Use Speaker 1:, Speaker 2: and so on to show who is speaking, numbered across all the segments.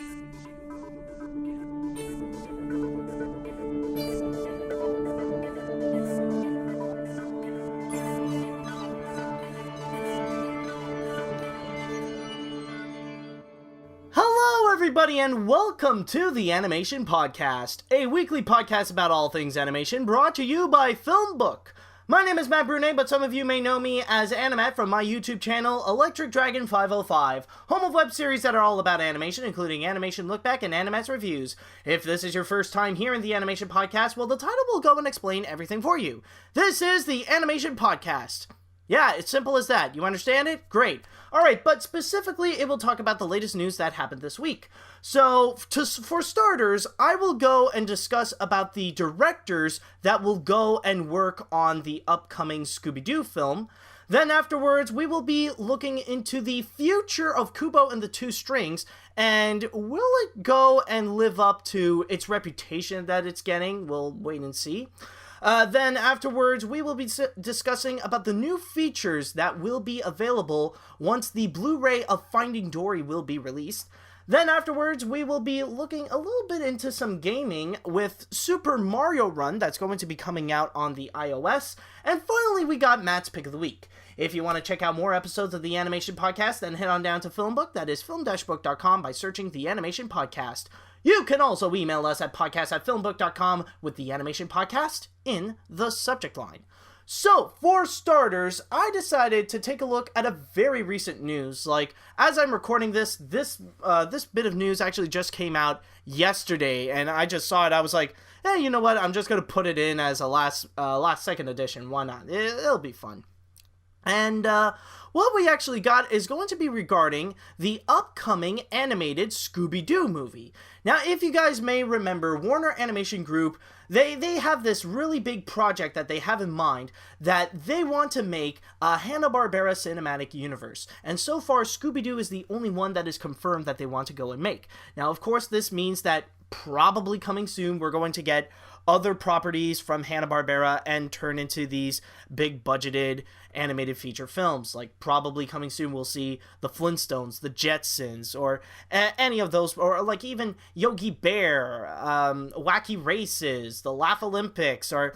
Speaker 1: Hello everybody and welcome to the Animation Podcast, a weekly podcast about all things animation brought to you by FilmBook. My name is Matt Brunet, but some of you may know me as Animat from my YouTube channel, Electric Dragon 505, home of web series that are all about animation, including Animation Lookback and Animat's Reviews. If this is your first time here in the Animation Podcast, well, the title will go and explain everything for you. This is the Animation Podcast. Yeah, it's simple as that. You understand it? Great. Alright, but specifically, it will talk about the latest news that happened this week. So, for starters, I will go and discuss about the directors that will go and work on the upcoming Scooby-Doo film. Then afterwards, we will be looking into the future of Kubo and the Two Strings, and will it go and live up to its reputation that it's getting? We'll wait and see. Then afterwards, we will be discussing about the new features that will be available once the Blu-ray of Finding Dory will be released. Then afterwards, we will be looking a little bit into some gaming with Super Mario Run that's going to be coming out on the iOS. And finally, we got Matt's Pick of the Week. If you want to check out more episodes of the Animation Podcast, then head on down to FilmBook, that is film-book.com, by searching the Animation Podcast. You can also email us at podcast@filmbook.com with the Animation Podcast in the subject line. So, for starters, I decided to take a look at a very recent news. Like, as I'm recording this bit of news actually just came out yesterday, and I just saw it. I was like, hey, you know what? I'm just gonna put it in as a last second edition. Why not? It'll be fun. And what we actually got is going to be regarding the upcoming animated Scooby-Doo movie. Now, if you guys may remember, Warner Animation Group, they have this really big project that they have in mind that they want to make a Hanna-Barbera cinematic universe. And so far, Scooby-Doo is the only one that is confirmed that they want to go and make. Now, of course, this means that probably coming soon, we're going to get other properties from Hanna-Barbera and turn into these big budgeted animated feature films. Like, probably coming soon we'll see the Flintstones, the Jetsons, or any of those, or like even Yogi Bear, Wacky Races, the Laugh Olympics, or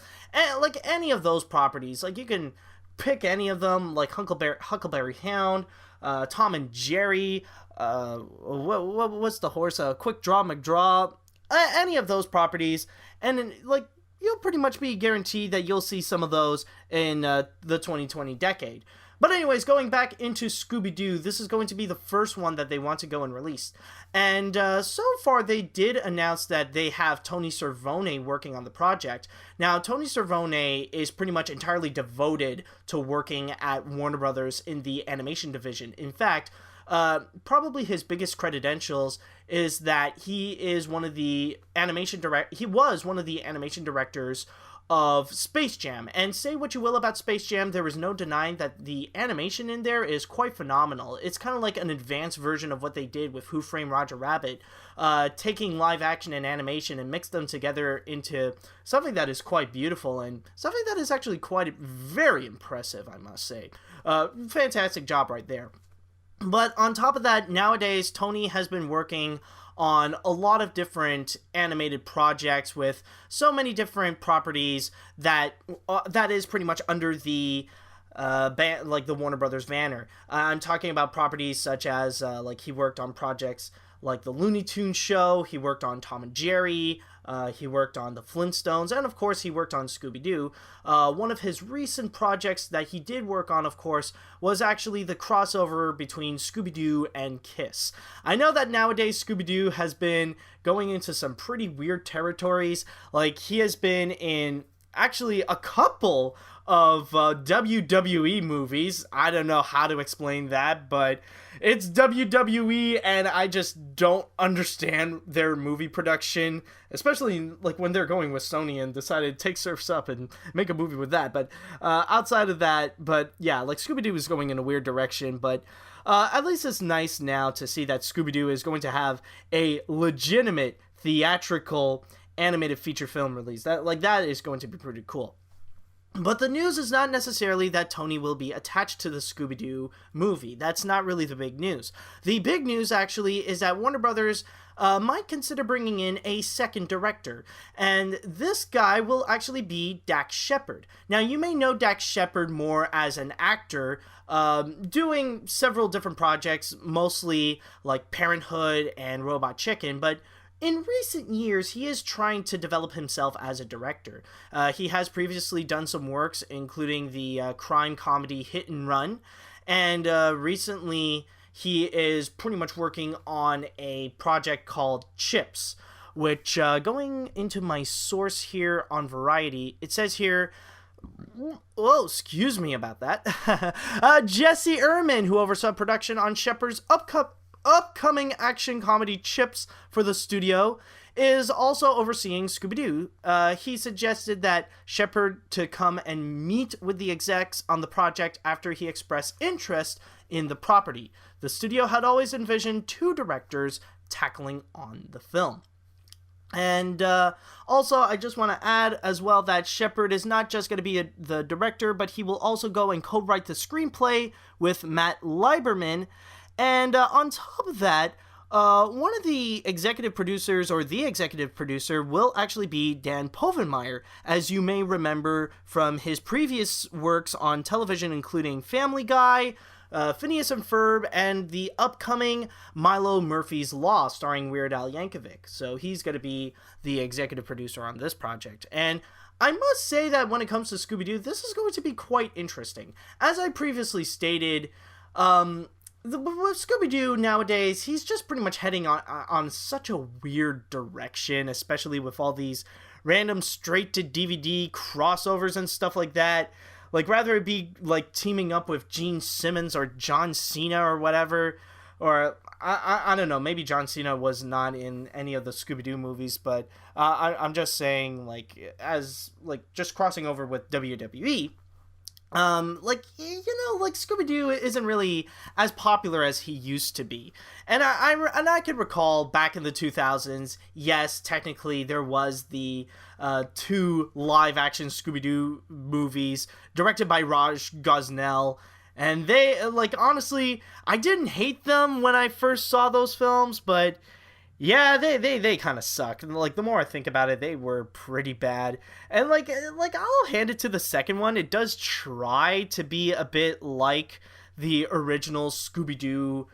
Speaker 1: like any of those properties. Like, you can pick any of them, like Huckleberry Hound, Tom and Jerry, what's the horse, Quick Draw McDraw, any of those properties, and like, you'll pretty much be guaranteed that you'll see some of those in the 2020 decade. But anyways, going back into Scooby-Doo, this is going to be the first one that they want to go and release. And so far, they did announce that they have Tony Cervone working on the project. Now, Tony Cervone is pretty much entirely devoted to working at Warner Brothers in the animation division. In fact, probably his biggest credentials is that he is one of the he was one of the animation directors of Space Jam. And say what you will about Space Jam, there is no denying that the animation in there is quite phenomenal. It's kind of like an advanced version of what they did with Who Framed Roger Rabbit, taking live action and animation and mixed them together into something that is quite beautiful and something that is actually quite very impressive, I must say. Fantastic job right there. But on top of that, nowadays, Tony has been working on a lot of different animated projects with so many different properties that is pretty much under the like the Warner Brothers banner. I'm talking about properties such as like he worked on projects like the Looney Tunes show, he worked on Tom and Jerry, he worked on the Flintstones, and of course he worked on Scooby-Doo. One of his recent projects that he did work on, of course, was actually the crossover between Scooby-Doo and Kiss. I know that nowadays Scooby-Doo has been going into some pretty weird territories. Like, he has been in actually a couple of WWE movies. I don't know how to explain that, but it's WWE, and I just don't understand their movie production, especially like when they're going with Sony and decided to take Surf's Up and make a movie with that. But outside of that, but yeah, like Scooby-Doo is going in a weird direction, but at least it's nice now to see that Scooby-Doo is going to have a legitimate theatrical animated feature film release. That is going to be pretty cool. But the news is not necessarily that Tony will be attached to the Scooby-Doo movie. That's not really the big news. The big news, actually, is that Warner Brothers might consider bringing in a second director. And this guy will actually be Dax Shepard. Now, you may know Dax Shepard more as an actor, doing several different projects, mostly like Parenthood and Robot Chicken, but in recent years, he is trying to develop himself as a director. He has previously done some works, including the crime comedy Hit and Run, and recently he is pretty much working on a project called Chips, which, going into my source here on Variety, it says here, oh, excuse me about that, Jesse Ehrman, who oversaw production on Shepard's upcoming action comedy Chips for the studio, is also overseeing Scooby-Doo. He suggested that Shepard to come and meet with the execs on the project after he expressed interest in the property. The studio had always envisioned two directors tackling on the film. And also, I just want to add as well that Shepard is not just going to be the director, but he will also go and co-write the screenplay with Matt Lieberman. And on top of that, one of the executive producers, or the executive producer, will actually be Dan Povenmire, as you may remember from his previous works on television, including Family Guy, Phineas and Ferb, and the upcoming Milo Murphy's Law, starring Weird Al Yankovic. So he's going to be the executive producer on this project. And I must say that when it comes to Scooby-Doo, this is going to be quite interesting. As I previously stated, with Scooby-Doo nowadays, he's just pretty much heading on such a weird direction, especially with all these random straight-to-DVD crossovers and stuff like that. Like, rather it be, like, teaming up with Gene Simmons or John Cena or whatever. Or, I don't know, maybe John Cena was not in any of the Scooby-Doo movies, but I'm just saying, like, as, like, just crossing over with WWE. Like, you know, like, Scooby-Doo isn't really as popular as he used to be. And I can recall back in the 2000s, yes, technically there was the two live-action Scooby-Doo movies directed by Raj Gosnell. And they, like, honestly, I didn't hate them when I first saw those films, but yeah, they kind of suck. And, like, the more I think about it, they were pretty bad. And, like I'll hand it to the second one. It does try to be a bit like the original Scooby-Doo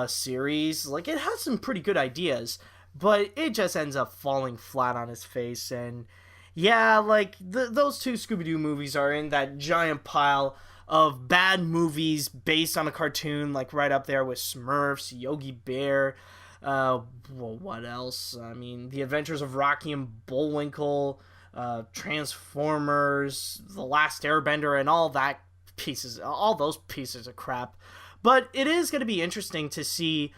Speaker 1: series. Like, it has some pretty good ideas, but it just ends up falling flat on its face. And, yeah, like, those two Scooby-Doo movies are in that giant pile of bad movies based on a cartoon, like, right up there with Smurfs, Yogi Bear, well, what else? I mean, The Adventures of Rocky and Bullwinkle, Transformers, The Last Airbender, and all those pieces of crap. But it is going to be interesting to see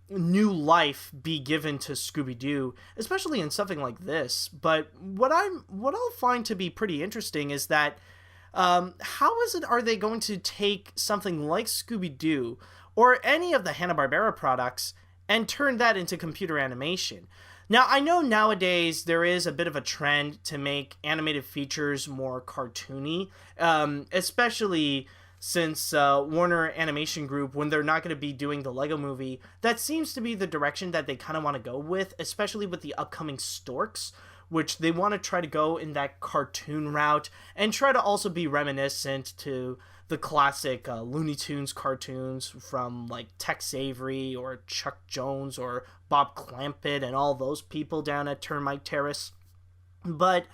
Speaker 1: new life be given to Scooby-Doo, especially in something like this. But what I'll find to be pretty interesting is that are they going to take something like Scooby-Doo or any of the Hanna-Barbera products and turn that into computer animation? Now, I know nowadays there is a bit of a trend to make animated features more cartoony, especially since Warner Animation Group, when they're not going to be doing the Lego movie, that seems to be the direction that they kind of want to go with, especially with the upcoming Storks, which they want to try to go in that cartoon route and try to also be reminiscent to the classic Looney Tunes cartoons from, like, Tex Avery or Chuck Jones or Bob Clampett and all those people down at Termite Terrace. But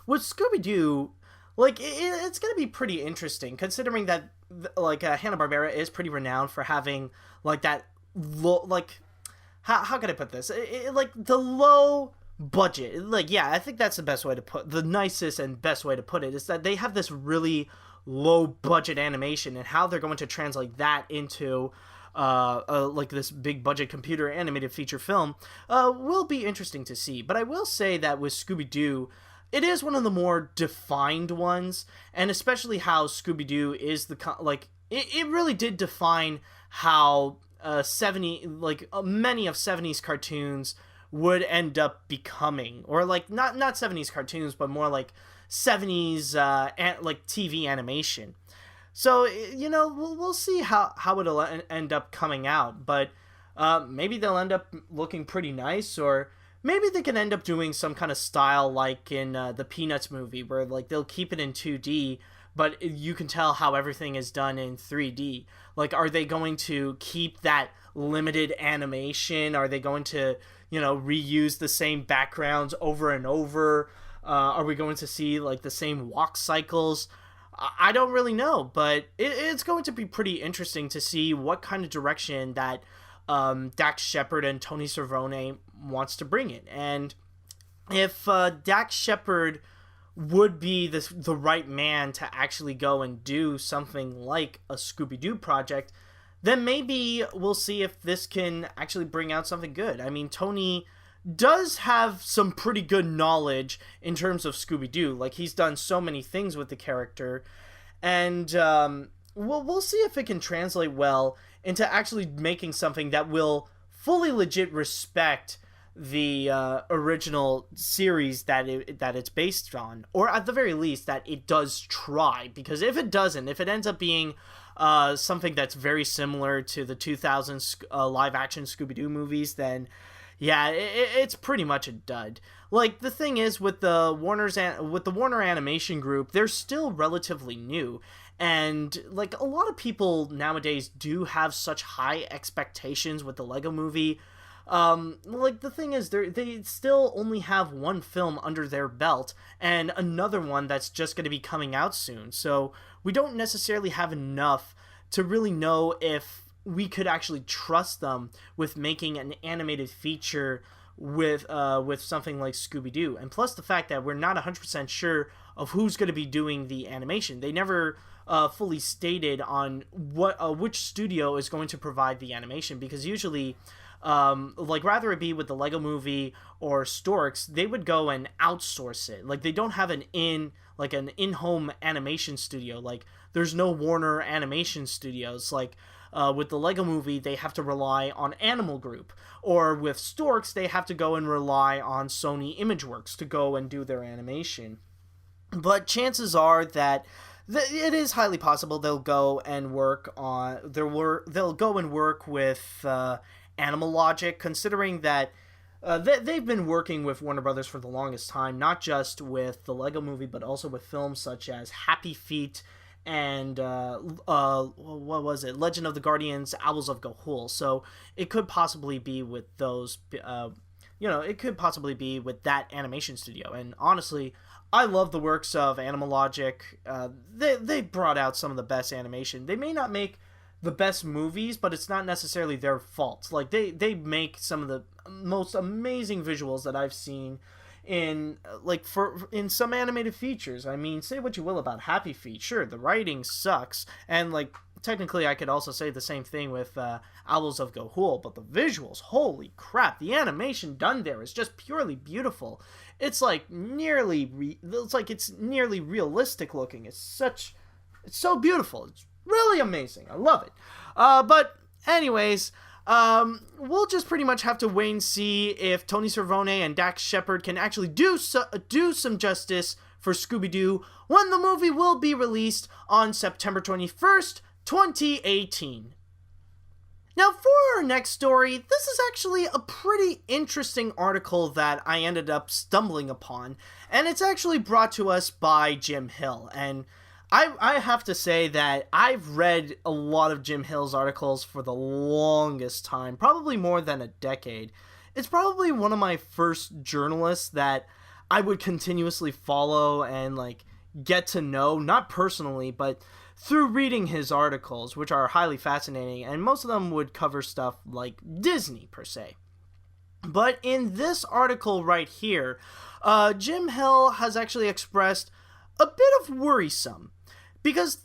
Speaker 1: with Scooby-Doo, like, it's going to be pretty interesting, considering that, like, Hanna-Barbera is pretty renowned for having, like, that, how can I put this? Like, the low budget. Like, yeah, I think that's the best way to the nicest and best way to put it, is that they have this really low budget animation, and how they're going to translate that into like this big budget computer animated feature film will be interesting to see. But I will say that with Scooby-Doo, it is one of the more defined ones, and especially how Scooby-Doo is it really did define how many of 70s cartoons would end up becoming, or like not 70s cartoons, but more like 70s like TV animation. So, you know, we'll see how it'll end up coming out, but maybe they'll end up looking pretty nice, or maybe they can end up doing some kind of style like in the Peanuts movie, where like they'll keep it in 2D, but you can tell how everything is done in 3D. Like, are they going to keep that limited animation? Are they going to, you know, reuse the same backgrounds over and over? Are we going to see like the same walk cycles? I don't really know, but it's going to be pretty interesting to see what kind of direction that Dax Shepard and Tony Cervone wants to bring it. And if Dax Shepard would be the right man to actually go and do something like a Scooby-Doo project, then maybe we'll see if this can actually bring out something good. I mean, Tony does have some pretty good knowledge in terms of Scooby-Doo. Like, he's done so many things with the character, and we'll see if it can translate well into actually making something that will fully legit respect the original series that it's based on, or at the very least that it does try. Because if it doesn't, if it ends up being something that's very similar to the 2000s live action Scooby-Doo movies, then yeah, it's pretty much a dud. Like, the thing is, with the Warner Animation Group, they're still relatively new, and like a lot of people nowadays do have such high expectations with the Lego Movie. Like, the thing is, they still only have one film under their belt, and another one that's just going to be coming out soon, so we don't necessarily have enough to really know if we could actually trust them with making an animated feature with something like Scooby-Doo. And plus the fact that we're not 100% sure of who's going to be doing the animation. They never fully stated on which studio is going to provide the animation, because usually like, rather it be with the Lego Movie or Storks, they would go and outsource it. Like, they don't have an in-home animation studio. Like, there's no Warner Animation Studios. Like, with the Lego Movie, they have to rely on Animal Group, or with Storks, they have to go and rely on Sony Imageworks to go and do their animation. But chances are that it is highly possible they'll go and work with Animal Logic, considering that they've been working with Warner Brothers for the longest time, not just with the Lego Movie, but also with films such as Happy Feet and what was it? Legend of the Guardians, Owls of Ga'Hoole. So it could possibly be with those, it could possibly be with that animation studio. And honestly, I love the works of Animal Logic. They brought out some of the best animation. They may not make the best movies, but it's not necessarily their fault. Like, they make some of the most amazing visuals that I've seen in some animated features. I mean, say what you will about Happy Feet, sure, the writing sucks, and like, technically I could also say the same thing with Owls of Ga'Hoole, but the visuals, holy crap, the animation done there is just purely beautiful. It's like it's nearly realistic looking. It's so beautiful. It's really amazing. I love it. But anyways, we'll just pretty much have to wait and see if Tony Cervone and Dax Shepard can actually do some justice for Scooby-Doo when the movie will be released on September 21st, 2018. Now, for our next story, this is actually a pretty interesting article that I ended up stumbling upon, and it's actually brought to us by Jim Hill. And I have to say that I've read a lot of Jim Hill's articles for the longest time, probably more than a decade. It's probably one of my first journalists that I would continuously follow and like get to know, not personally, but through reading his articles, which are highly fascinating, and most of them would cover stuff like Disney per se. But in this article right here, Jim Hill has actually expressed a bit of worrisome, because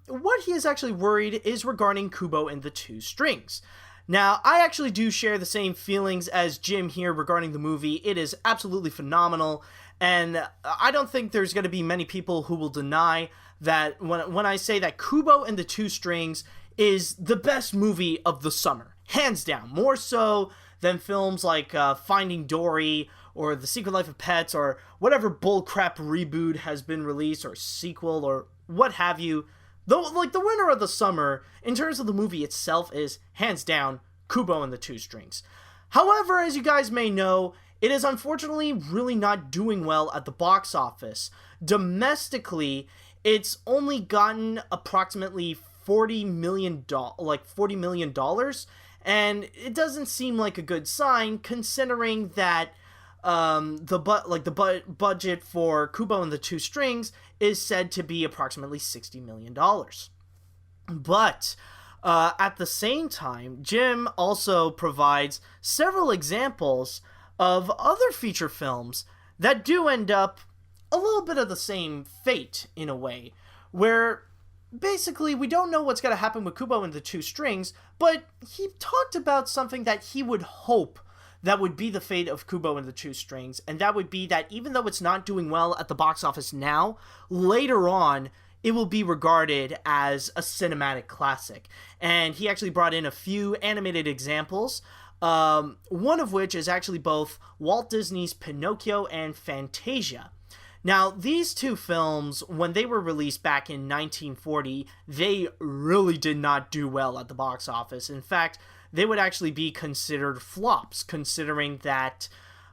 Speaker 1: what he is actually worried is regarding Kubo and the Two Strings. Now, I actually do share the same feelings as Jim here regarding the movie. It is absolutely phenomenal, and I don't think there's going to be many people who will deny that when I say that Kubo and the Two Strings is the best movie of the summer, hands down, more so than films like Finding Dory or The Secret Life of Pets or whatever bullcrap reboot has been released or sequel or what have you. Though, like, the winner of the summer, in terms of the movie itself, is, hands down, Kubo and the Two Strings. However, as you guys may know, it is unfortunately really not doing well at the box office. Domestically, it's only gotten approximately $40 million, and it doesn't seem like a good sign considering that the budget for Kubo and the Two Strings is said to be approximately $60 million. But at the same time, Jim also provides several examples of other feature films that do end up a little bit of the same fate in a way, where basically we don't know what's going to happen with Kubo and the Two Strings, but he talked about something that he would hope that would be the fate of Kubo and the Two Strings, and that would be that even though it's not doing well at the box office now, later on it will be regarded as a cinematic classic. And he actually brought in a few animated examples, one of which is actually both Walt Disney's Pinocchio and Fantasia. Now, these two films, when they were released back in 1940, they really did not do well at the box office. In fact, they would actually be considered flops, considering that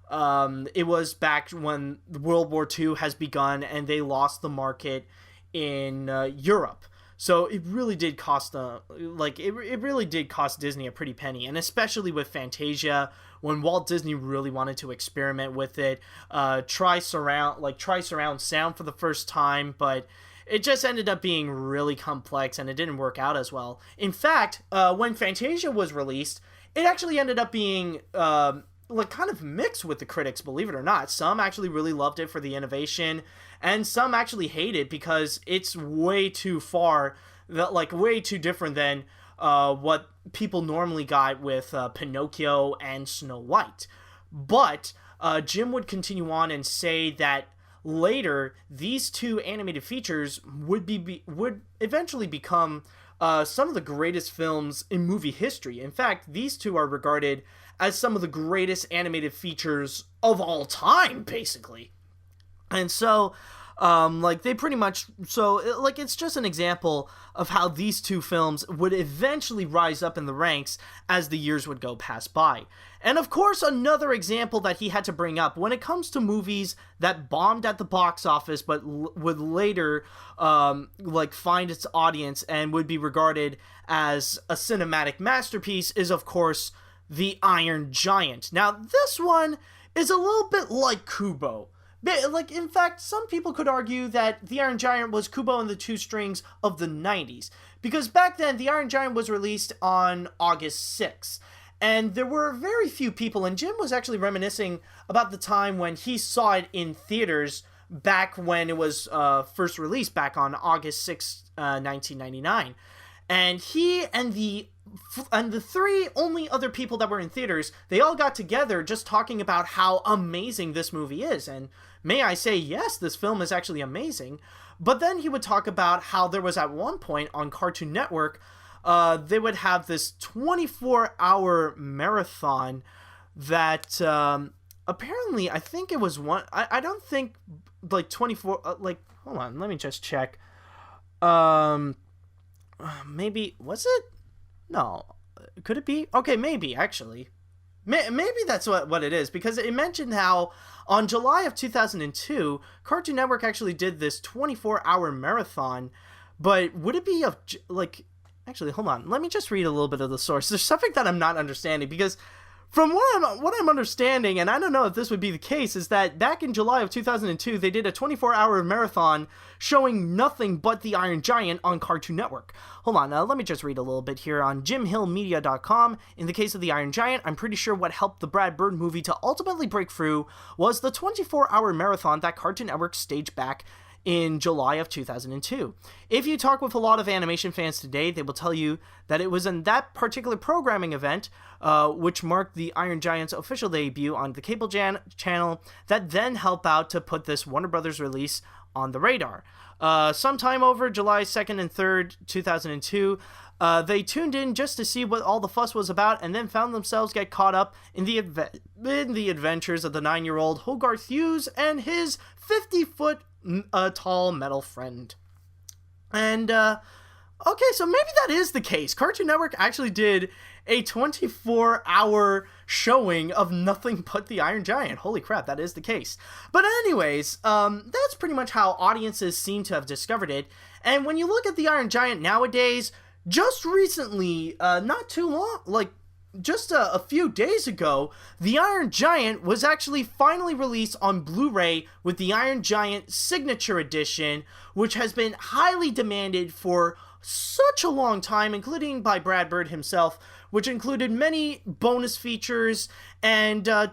Speaker 1: it was back when World War II has begun and they lost the market in Europe. So it really did cost it really did cost Disney a pretty penny, and especially with Fantasia, when Walt Disney really wanted to experiment with it, try surround sound for the first time, but it just ended up being really complex and it didn't work out as well. In fact, when Fantasia was released, it actually ended up being kind of mixed with the critics, believe it or not. Some actually really loved it for the innovation, and some actually hate it because it's way too far, way too different than what people normally got with Pinocchio and Snow White. But Jim would continue on and say that later these two animated features would eventually become some of the greatest films in movie history. In fact, these two are regarded as some of the greatest animated features of all time, basically. And so, it's just an example of how these two films would eventually rise up in the ranks as the years would go past by. And of course, another example that he had to bring up when it comes to movies that bombed at the box office but would later find its audience and would be regarded as a cinematic masterpiece is, of course, The Iron Giant. Now, this one is a little bit like Kubo. In fact, some people could argue that The Iron Giant was Kubo and the Two Strings of the 90s. Because back then, The Iron Giant was released on August 6th. And there were very few people, and Jim was actually reminiscing about the time when he saw it in theaters back when it was first released back on August 6th, 1999. And he and the three only other people that were in theaters, they all got together just talking about how amazing this movie is. And may I say, yes, this film is actually amazing. But then he would talk about how there was at one point on Cartoon Network, they would have this 24-hour marathon that apparently, I think it was one, I don't think 24, hold on, let me just check. Maybe, was it? No. Could it be? Okay, maybe, actually. Maybe that's what it is, because it mentioned how on July of 2002, Cartoon Network actually did this 24-hour marathon, but would it be actually, hold on, let me just read a little bit of the source. There's something that I'm not understanding, because from what I'm understanding, and I don't know if this would be the case, is that back in July of 2002, they did a 24-hour marathon showing nothing but The Iron Giant on Cartoon Network. Hold on, let me just read a little bit here on JimHillMedia.com. In the case of The Iron Giant, I'm pretty sure what helped the Brad Bird movie to ultimately break through was the 24-hour marathon that Cartoon Network staged back in July of 2002. If you talk with a lot of animation fans today, they will tell you that it was in that particular programming event, which marked the Iron Giant's official debut on the cable channel, that then helped out to put this Warner Brothers release on the radar. Sometime over July 2nd and 3rd, 2002, they tuned in just to see what all the fuss was about, and then found themselves get caught up in the adventures of the 9-year-old Hogarth Hughes and his 50-foot tall metal friend. And, okay, so maybe that is the case. Cartoon Network actually did a 24-hour showing of nothing but the Iron Giant. Holy crap, that is the case. But anyways, that's pretty much how audiences seem to have discovered it. And when you look at the Iron Giant nowadays, just recently, not too long, like just a few days ago, the Iron Giant was actually finally released on Blu-ray with the Iron Giant Signature Edition, which has been highly demanded for such a long time, including by Brad Bird himself, which included many bonus features and an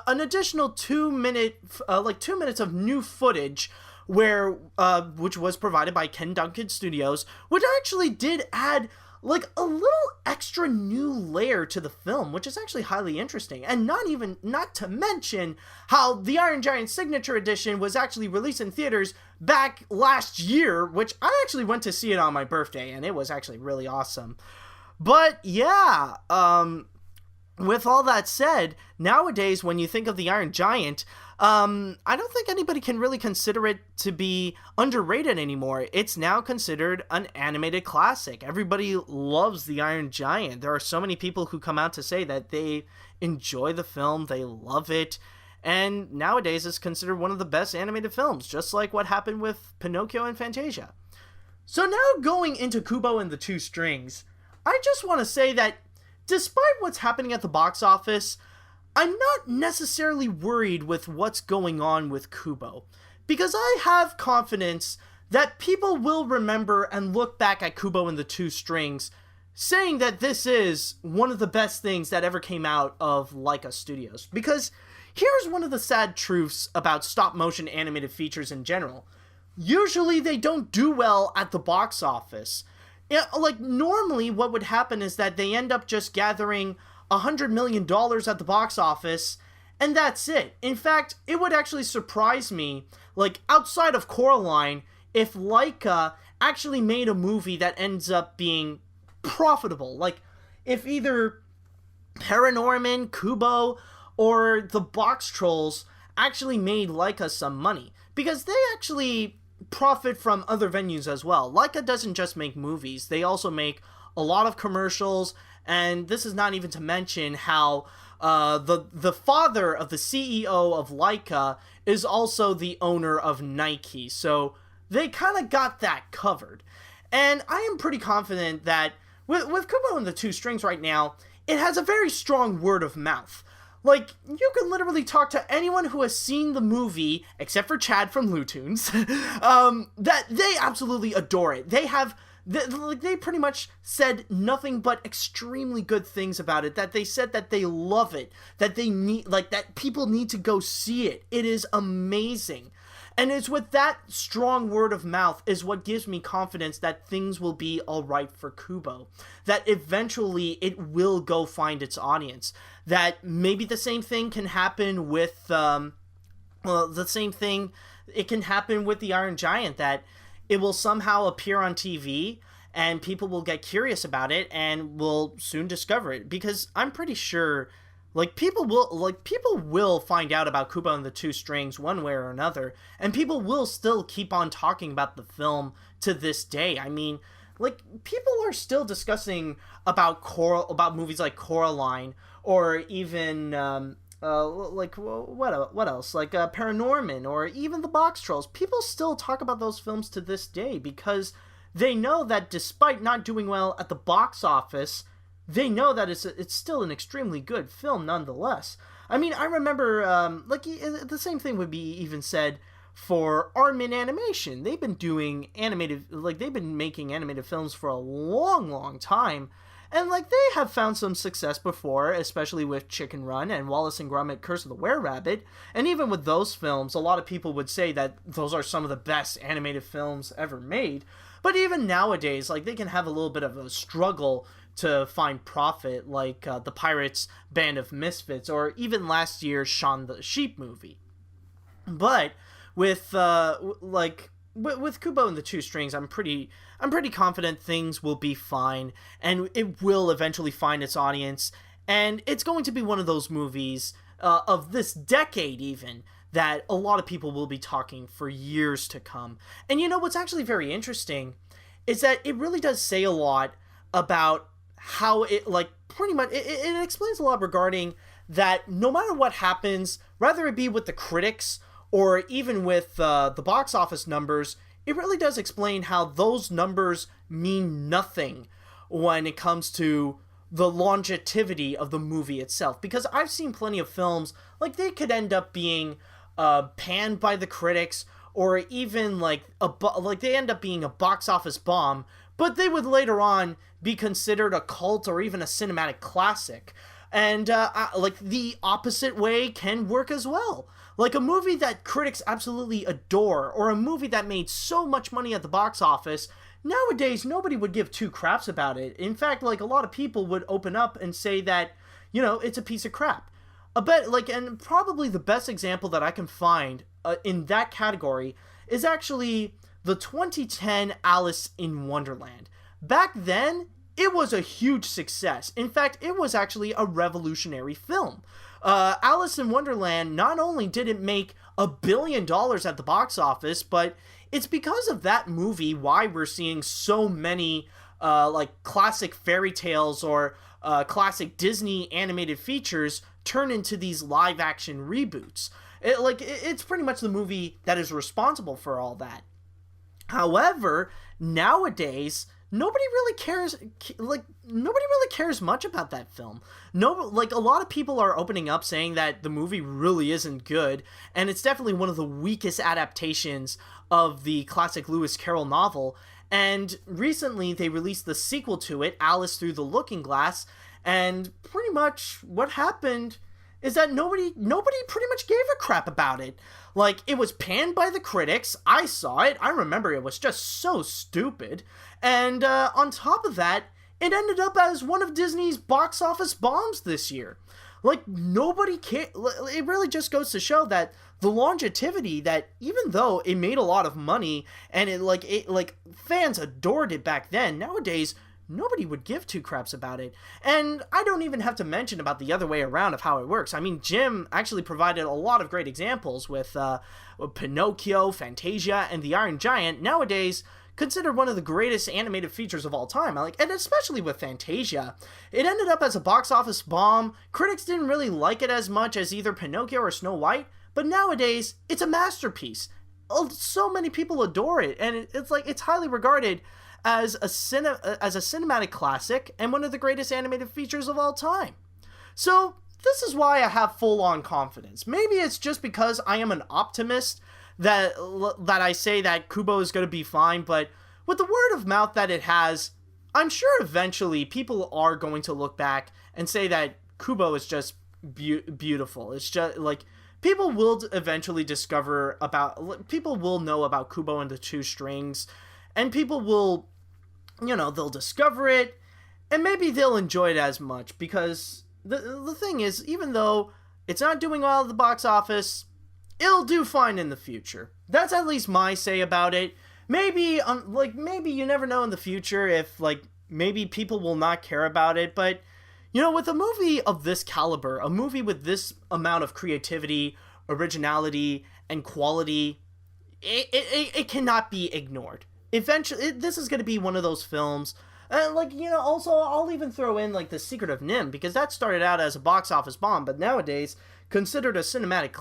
Speaker 1: additional 2 minutes of new footage, which was provided by Ken Duncan Studios, which actually did add like a little extra new layer to the film, which is actually highly interesting. And not to mention how the Iron Giant Signature Edition was actually released in theaters back last year, which I actually went to see it on my birthday, and it was actually really awesome. But yeah, with all that said, nowadays when you think of the Iron Giant, I don't think anybody can really consider it to be underrated anymore. It's now considered an animated classic. Everybody loves the Iron Giant. There are so many people who come out to say that they enjoy the film, they love it, and nowadays it's considered one of the best animated films, just like what happened with Pinocchio and Fantasia. So now going into Kubo and the Two Strings, I just want to say that despite what's happening at the box office, I'm not necessarily worried with what's going on with Kubo, because I have confidence that people will remember and look back at Kubo and the Two Strings, saying that this is one of the best things that ever came out of Laika Studios. Because here's one of the sad truths about stop-motion animated features in general. Usually they don't do well at the box office. Yeah, like normally what would happen is that they end up just gathering $100 million at the box office, and that's it. In fact, it would actually surprise me, like outside of Coraline, if Laika actually made a movie that ends up being profitable. Like if either Paranorman, Kubo, or the Box Trolls actually made Laika some money, because they actually profit from other venues as well. Laika doesn't just make movies, they also make a lot of commercials, and this is not even to mention how the father of the CEO of Laika is also the owner of Nike, so they kind of got that covered. And I am pretty confident that with Kubo and the Two Strings right now, it has a very strong word of mouth. Like, you can literally talk to anyone who has seen the movie, except for Chad from Lootoons, that they absolutely adore it. They pretty much said nothing but extremely good things about it, that they said that they love it, that that people need to go see it. It is amazing. And it's with that strong word of mouth is what gives me confidence that things will be alright for Kubo. That eventually it will go find its audience. That maybe the same thing can happen with, it can happen with the Iron Giant, that it will somehow appear on TV and people will get curious about it and will soon discover it. Because I'm pretty sure people will find out about Kubo and the Two Strings one way or another, and people will still keep on talking about the film to this day. I mean, people are still discussing about movies like Coraline, or even what else? Paranorman, or even the Box Trolls. People still talk about those films to this day because they know that despite not doing well at the box office, they know that it's still an extremely good film nonetheless. I mean, I remember, the same thing would be even said for Aardman Animation. They've been doing they've been making animated films for a long, long time, And, like, they have found some success before, especially with Chicken Run and Wallace and Gromit: Curse of the Were-Rabbit. And even with those films, a lot of people would say that those are some of the best animated films ever made. But even nowadays, like, they can have a little bit of a struggle to find profit, like the Pirates Band of Misfits, or even last year's Shaun the Sheep movie. But with with Kubo and the Two Strings, I'm pretty confident things will be fine, and it will eventually find its audience, and it's going to be one of those movies of this decade even that a lot of people will be talking for years to come. And you know what's actually very interesting is that it really does say a lot about how it, like, pretty much, it explains a lot regarding that no matter what happens, whether it be with the critics or even with the box office numbers, it really does explain how those numbers mean nothing when it comes to the longevity of the movie itself. Because I've seen plenty of films, like, they could end up being panned by the critics, or even like they end up being a box office bomb, but they would later on be considered a cult or even a cinematic classic. And like, the opposite way can work as well. Like, a movie that critics absolutely adore, or a movie that made so much money at the box office, nowadays nobody would give two craps about it. In fact, like, a lot of people would open up and say that, you know, it's a piece of crap. And probably the best example that I can find in that category is actually the 2010 Alice in Wonderland. Back then, it was a huge success. In fact, it was actually a revolutionary film. Alice in Wonderland, not only did it make $1 billion at the box office, but it's because of that movie why we're seeing so many like classic fairy tales or classic Disney animated features turn into these live action reboots. It's pretty much the movie that is responsible for all that. However, nowadays, nobody really cares much about that film. A lot of people are opening up saying that the movie really isn't good, and it's definitely one of the weakest adaptations of the classic Lewis Carroll novel. And recently they released the sequel to it, Alice Through the Looking Glass, and pretty much what happened is that nobody pretty much gave a crap about it. Like, it was panned by the critics. I saw it. I remember it was just so stupid. And on top of that, it ended up as one of Disney's box office bombs this year. Like, nobody cared. It really just goes to show that the longevity, that even though it made a lot of money and fans adored it back then, nowadays nobody would give two craps about it. And I don't even have to mention about the other way around of how it works. I mean, Jim actually provided a lot of great examples with Pinocchio, Fantasia, and The Iron Giant, nowadays considered one of the greatest animated features of all time. And especially with Fantasia, it ended up as a box office bomb. Critics didn't really like it as much as either Pinocchio or Snow White, but nowadays it's a masterpiece. So many people adore it, and it's highly regarded as a cinematic classic and one of the greatest animated features of all time. So this is why I have full-on confidence. Maybe it's just because I am an optimist that I say that Kubo is going to be fine, but with the word of mouth that it has, I'm sure eventually people are going to look back and say that Kubo is just beautiful. It's just like, people will eventually people will know about Kubo and the Two Strings, and people will, they'll discover it, and maybe they'll enjoy it as much, because the thing is, even though it's not doing well at the box office, it'll do fine in the future. That's at least my say about it. Maybe you never know in the future if, maybe people will not care about it, but, with a movie of this caliber, a movie with this amount of creativity, originality, and quality, it cannot be ignored. Eventually, this is going to be one of those films, also, I'll even throw in, The Secret of NIMH, because that started out as a box office bomb, but nowadays considered a cinematic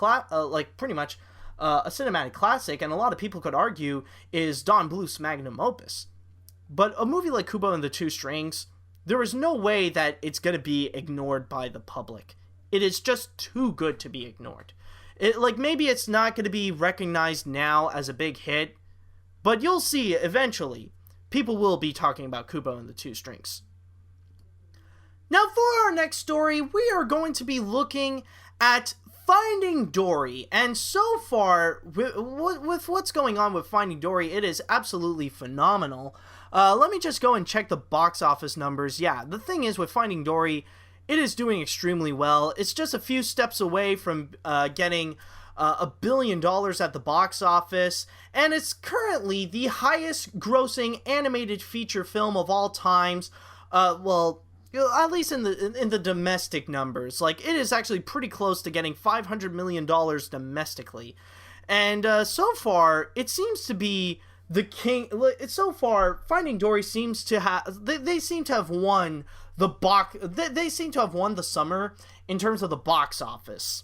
Speaker 1: a cinematic classic, and a lot of people could argue is Don Bluth's magnum opus. But a movie like Kubo and the Two Strings, there is no way that it's going to be ignored by the public. It is just too good to be ignored. Maybe it's not going to be recognized now as a big hit, but you'll see eventually people will be talking about Kubo and the Two Strings. Now for our next story, we are going to be looking at Finding Dory, and so far, with what's going on with Finding Dory, it is absolutely phenomenal. Let me just go and check the box office numbers. Yeah, the thing is with Finding Dory, it is doing extremely well. It's just a few steps away from getting $1 billion at the box office, and it's currently the highest grossing animated feature film of all times. Well, at least in the domestic numbers. Like, it is actually pretty close to getting $500 million domestically. And so far, it seems to be the king. So far, Finding Dory seems to have, they seem to have won the they seem to have won the summer in terms of the box office.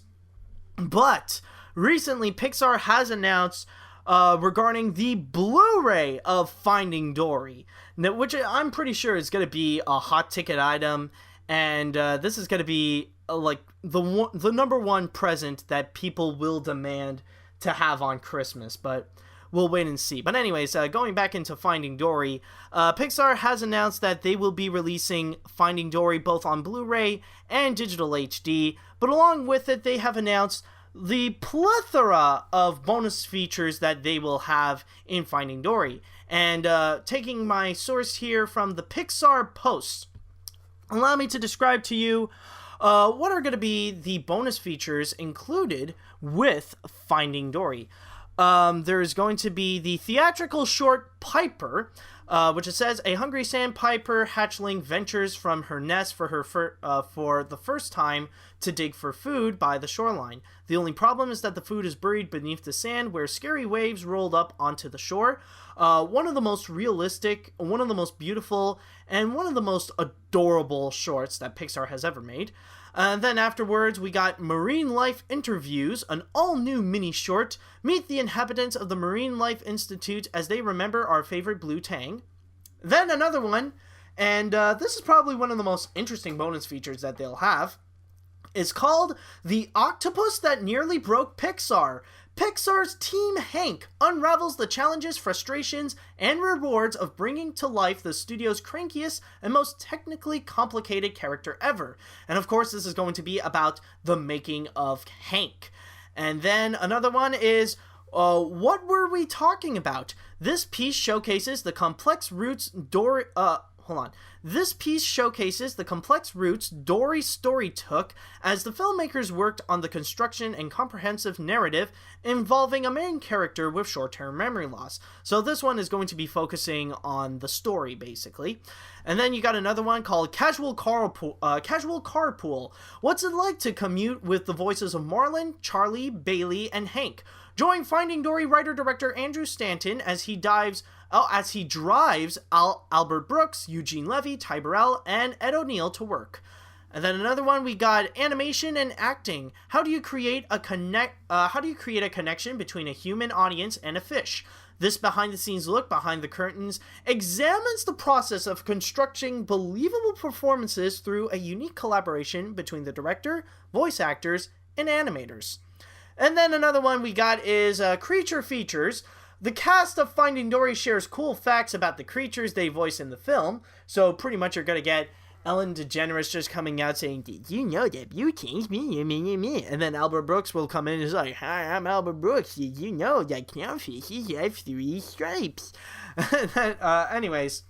Speaker 1: But recently, Pixar has announced regarding the Blu-ray of Finding Dory, which I'm pretty sure is going to be a hot ticket item, and this is going to be like the number one present that people will demand to have on Christmas, but we'll wait and see. But anyways, going back into Finding Dory, Pixar has announced that they will be releasing Finding Dory both on Blu-ray and digital HD, but along with it, they have announced the plethora of bonus features that they will have in Finding Dory. And taking my source here from the Pixar Post, allow me to describe to you what are going to be the bonus features included with Finding Dory. There's going to be the theatrical short Piper, which it says, a hungry sandpiper hatchling ventures from her nest for the first time to dig for food by the shoreline. The only problem is that the food is buried beneath the sand where scary waves rolled up onto the shore. One of the most realistic, one of the most beautiful, and one of the most adorable shorts that Pixar has ever made. And then afterwards, we got Marine Life Interviews, an all-new mini-short. Meet the inhabitants of the Marine Life Institute as they remember our favorite blue tang. Then another one, and this is probably one of the most interesting bonus features that they'll have. It's called The Octopus That Nearly Broke Pixar. Pixar's Team Hank unravels the challenges, frustrations, and rewards of bringing to life the studio's crankiest and most technically complicated character ever. And of course, this is going to be about the making of Hank. And then another one is, what were we talking about? This piece showcases the complex roots This piece showcases the complex roots Dory's story took as the filmmakers worked on the construction and comprehensive narrative involving a main character with short-term memory loss. So this one is going to be focusing on the story, basically. And then you got another one called Casual Carpool. What's it like to commute with the voices of Marlon, Charlie, Bailey, and Hank? Join Finding Dory writer-director Andrew Stanton as he drives Albert Brooks, Eugene Levy, Ty Burrell, and Ed O'Neill to work. And then another one, we got animation and acting. How do you create a connection between a human audience and a fish? This behind-the-scenes look behind the curtains examines the process of constructing believable performances through a unique collaboration between the director, voice actors, and animators. And then another one we got is Creature Features. The cast of Finding Dory shares cool facts about the creatures they voice in the film, so pretty much you're going to get Ellen DeGeneres just coming out saying, "Did you know that blue tang's me?" And then Albert Brooks will come in and is like, "Hi, I'm Albert Brooks. Did you know that clownfishes have 3 stripes?" Anyways,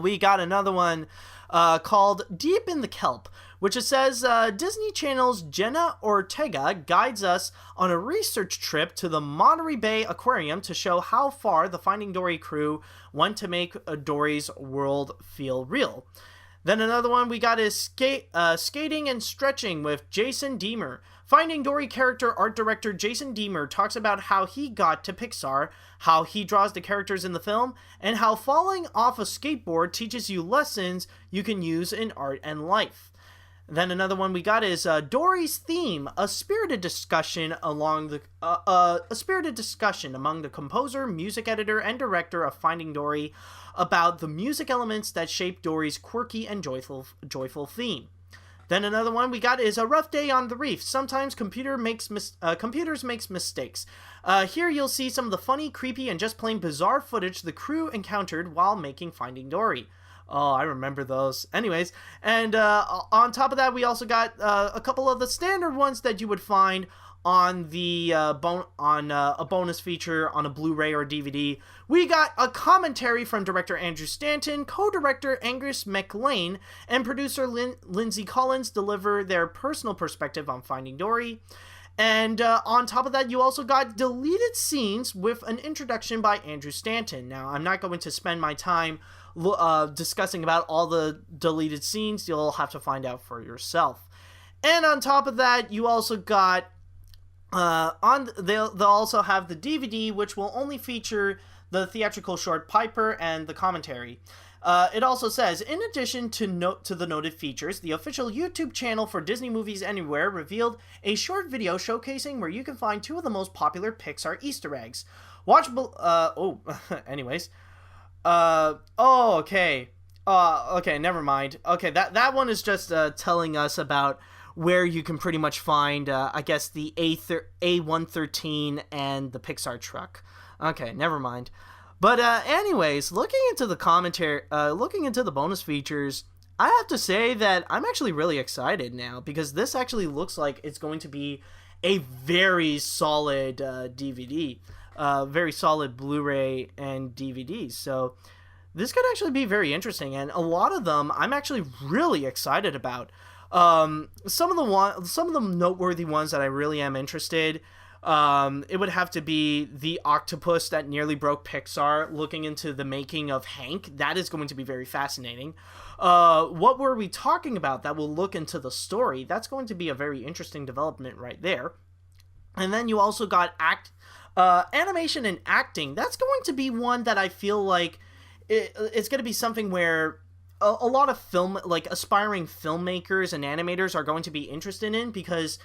Speaker 1: we got another one called Deep in the Kelp, which it says, Disney Channel's Jenna Ortega guides us on a research trip to the Monterey Bay Aquarium to show how far the Finding Dory crew went to make Dory's world feel real. Then another one we got is Skating and Stretching with Jason Deemer. Finding Dory character art director Jason Deemer talks about how he got to Pixar, how he draws the characters in the film, and how falling off a skateboard teaches you lessons you can use in art and life. Then another one we got is Dory's Theme, a spirited discussion among the composer, music editor, and director of Finding Dory about the music elements that shape Dory's quirky and joyful theme. Then another one we got is A Rough Day on the Reef. Sometimes computers makes mistakes. Here you'll see some of the funny, creepy, and just plain bizarre footage the crew encountered while making Finding Dory. Oh, I remember those. Anyways, and on top of that, we also got a couple of the standard ones that you would find on the a bonus feature on a Blu-ray or DVD. We got a commentary from director Andrew Stanton, co-director Angus MacLean, and producer Lindsay Collins deliver their personal perspective on Finding Dory. And on top of that, you also got deleted scenes with an introduction by Andrew Stanton. Now, I'm not going to spend my time discussing about all the deleted scenes. You'll have to find out for yourself. And on top of that, you also got they'll also have the DVD, which will only feature the theatrical short Piper and the commentary. It also says, in addition to the noted features, the official YouTube channel for Disney Movies Anywhere revealed a short video showcasing where you can find 2 of the most popular Pixar Easter eggs. Anyways. Okay, never mind. Okay, that one is just telling us about where you can pretty much find, I guess, the A113 and the Pixar truck. Okay, never mind. But anyways, looking into the commentary, looking into the bonus features, I have to say that I'm actually really excited now, because this actually looks like it's going to be a very solid DVD, very solid Blu-ray and DVD. So this could actually be very interesting, and a lot of them I'm actually really excited about. Some of the noteworthy ones that I really am interested. It would have to be the octopus that nearly broke Pixar, looking into the making of Hank. That is going to be very fascinating. What were we talking about that will look into the story? That's going to be a very interesting development right there. And then you also got animation and acting. That's going to be one that I feel like it's going to be something where a lot of aspiring filmmakers and animators are going to be interested in, because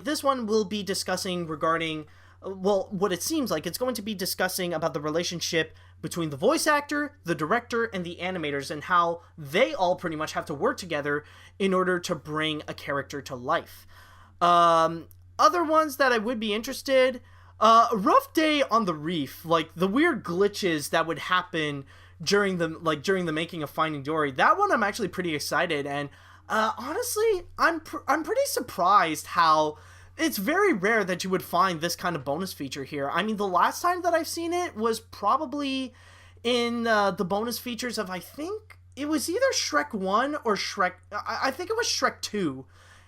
Speaker 1: this one will be discussing regarding, what it seems like it's going to be discussing about the relationship between the voice actor, the director, and the animators, and how they all pretty much have to work together in order to bring a character to life. Other ones that I would be interested, A Rough Day on the Reef, like the weird glitches that would happen during the making of Finding Dory. That one I'm actually pretty excited, and honestly, I'm pretty surprised how it's very rare that you would find this kind of bonus feature here. I mean, the last time that I've seen it was probably in the bonus features of, I think it was either Shrek 1 or Shrek, I think it was Shrek 2.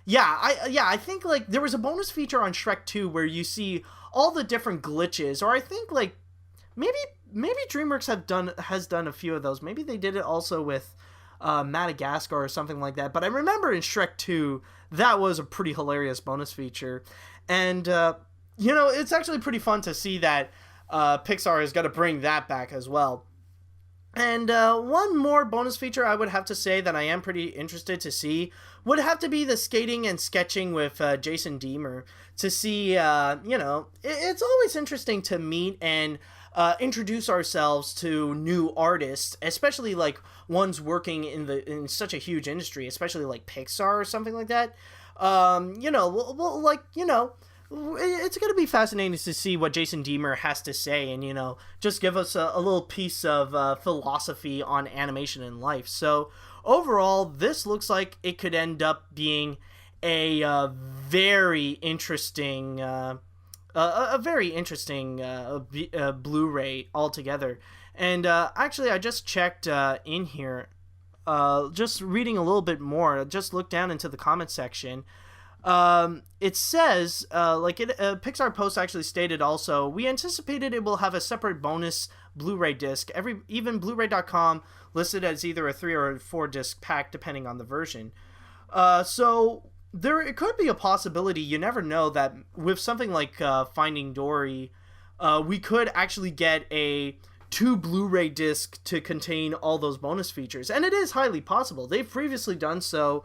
Speaker 1: I think like there was a bonus feature on Shrek 2 where you see all the different glitches, or I think like maybe DreamWorks has done a few of those. Maybe they did it also with Madagascar or something like that. But I remember in Shrek 2, that was a pretty hilarious bonus feature. And, it's actually pretty fun to see that Pixar is going to bring that back as well. And one more bonus feature I would have to say that I am pretty interested to see would have to be the skating and sketching with Jason Deemer. To see, it's always interesting to meet and introduce ourselves to new artists, especially like ones working in such a huge industry, especially like Pixar or something like that. It's going to be fascinating to see what Jason Deemer has to say, and just give us a little piece of philosophy on animation and life. So overall, this looks like it could end up being a very interesting Blu-ray altogether. And actually, I just checked in here, just reading a little bit more. Just looked down into the comment section. It says, Pixar Post actually stated also, we anticipated it will have a separate bonus Blu-ray disc. Even Blu-ray.com listed as either a 3 or a 4 disc pack, depending on the version. So it could be a possibility, you never know, that with something like Finding Dory, we could actually get a 2 Blu-ray disc to contain all those bonus features. And it is highly possible. They've previously done so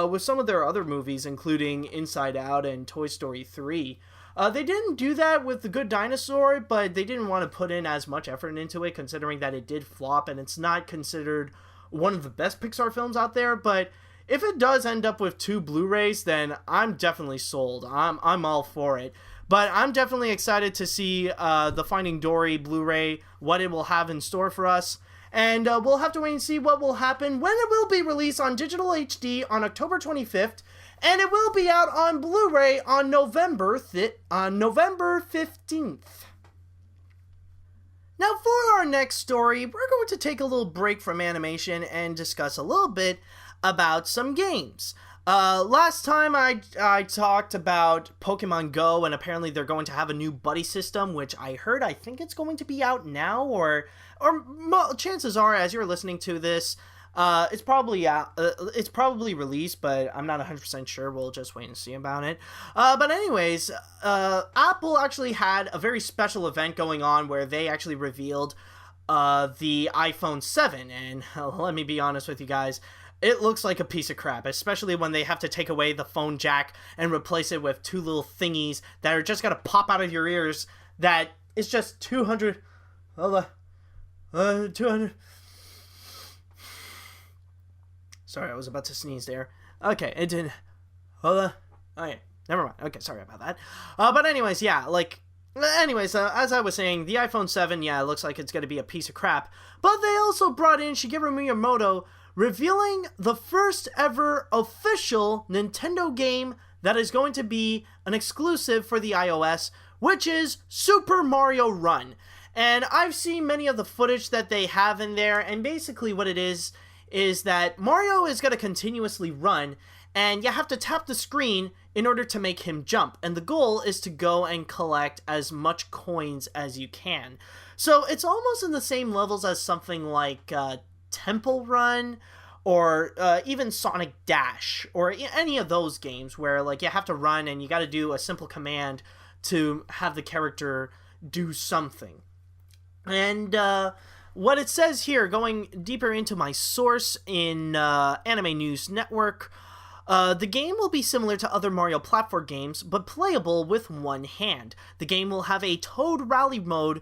Speaker 1: with some of their other movies, including Inside Out and Toy Story 3. They didn't do that with The Good Dinosaur, but they didn't want to put in as much effort into it, considering that it did flop, and it's not considered one of the best Pixar films out there. But if it does end up with 2 Blu-rays, then I'm definitely sold. I'm all for it. But I'm definitely excited to see the Finding Dory Blu-ray, what it will have in store for us. And we'll have to wait and see what will happen when it will be released on digital HD on October 25th, and it will be out on Blu-ray on November 15th. Now for our next story, we're going to take a little break from animation and discuss a little bit about some games. Last time I talked about Pokemon Go, and apparently they're going to have a new buddy system, which I think it's going to be out now, or chances are, as you're listening to this, it's probably out, it's probably released, but I'm not 100% sure. We'll just wait and see about it. But anyways, Apple actually had a very special event going on where they actually revealed the iPhone 7, and let me be honest with you guys, it looks like a piece of crap, especially when they have to take away the phone jack and replace it with two little thingies that are just gonna pop out of your ears. That is just 200. 200. Sorry, I was about to sneeze there. Okay, it didn't. Okay, never mind. Okay, sorry about that. But anyways, yeah, as I was saying, the iPhone 7, yeah, it looks like it's gonna be a piece of crap. But they also brought in Shigeru Miyamoto, revealing the first ever official Nintendo game that is going to be an exclusive for the iOS, which is Super Mario Run. And I've seen many of the footage that they have in there, and basically what it is that Mario is going to continuously run, and you have to tap the screen in order to make him jump. And the goal is to go and collect as much coins as you can. So it's almost in the same levels as something like Temple Run, or even Sonic Dash, or any of those games where like you have to run and you got to do a simple command to have the character do something. And what it says here, going deeper into my source in Anime News Network, the game will be similar to other Mario platform games, but playable with one hand. The game will have a Toad Rally mode